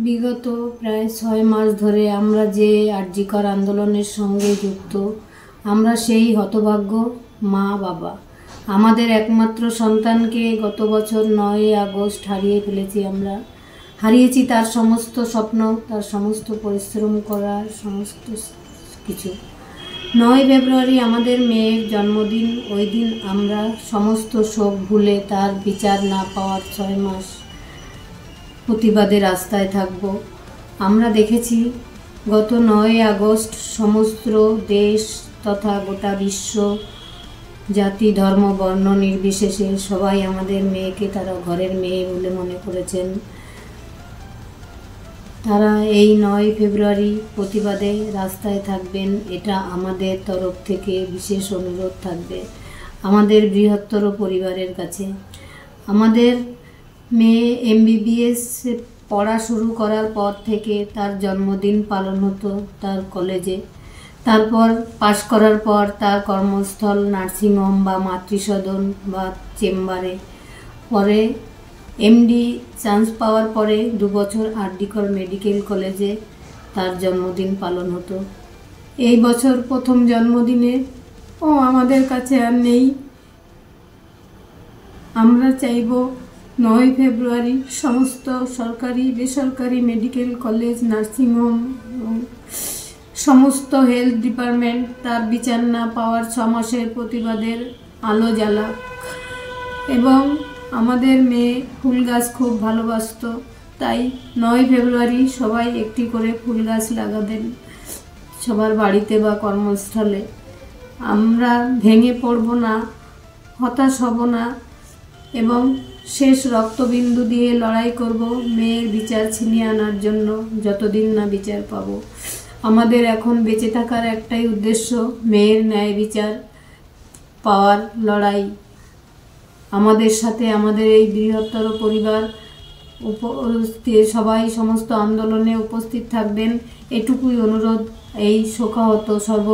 বিগত প্রায় 6 মাস ধরে আমরা যে আরজিকর আন্দোলনের সঙ্গে যুক্ত, আমরা সেই হতভাগ্য মা বাবা। আমাদের একমাত্র সন্তানকে গত বছর 9 আগস্ট হারিয়ে ফেলেছি। আমরা হারিয়েছি তার সমস্ত স্বপ্ন, তার সমস্ত পরিশ্রম করার সমস্ত কিছু। 9 ফেব্রুয়ারি আমাদের মেয়ের জন্মদিন। ওই দিন আমরা সমস্ত শোক ভুলে তার বিচার না পাওয়ার 6 মাস প্রতিবাদে রাস্তায় থাকব। আমরা দেখেছি গত 9 আগস্ট সমস্ত দেশ তথা গোটা বিশ্ব, জাতি ধর্ম বর্ণ নির্বিশেষে সবাই আমাদের মেয়েকে তারা ঘরের মেয়ে বলে মনে করেছেন। তারা এই 9 ফেব্রুয়ারি প্রতিবাদে রাস্তায় থাকবেন, এটা আমাদের তরফ থেকে বিশেষ অনুরোধ থাকবে আমাদের বৃহত্তর পরিবারের কাছে। আমাদের মেয়ে MBBS পড়া শুরু করার পর থেকে তার জন্মদিন পালন হতো তার কলেজে। তারপর পাশ করার পর তার কর্মস্থল নার্সিংহোম বা মাতৃসদন বা চেম্বারে। পরে MD চান্স পাওয়ার পরে 2 বছর আরজিকর মেডিকেল কলেজে তার জন্মদিন পালন হতো। এই বছর প্রথম জন্মদিনে ও আমাদের কাছে আর নেই। আমরা চাইব 9 ফেব্রুয়ারি সমস্ত সরকারি বেসরকারি মেডিকেল কলেজ, নার্সিংহোম, সমস্ত হেলথ ডিপার্টমেন্ট তার বিচার না পাওয়ার 6 মাসের প্রতিবাদের আলো জ্বালাক। এবং আমাদের মেয়ে ফুল গাছ খুব ভালোবাসত, তাই 9 ফেব্রুয়ারি সবাই একটি করে ফুল গাছ লাগাবেন সবার বাড়িতে বা কর্মস্থলে। আমরা ভেঙে পড়ব না, হতাশ হব না এবং শেষ রক্তবিন্দু দিয়ে লড়াই করব মেয়ের বিচার ছিনিয়ে আনার জন্য, যতদিন না বিচার পাব। আমাদের এখন বেঁচে থাকার একটাই উদ্দেশ্য, মেয়ের ন্যায় বিচার পাওয়ার লড়াই। আমাদের সাথে আমাদের এই বৃহত্তর পরিবার সবাই সমস্ত আন্দোলনে উপস্থিত থাকবেন, এটুকুই অনুরোধ এই শোকাহত সর্ব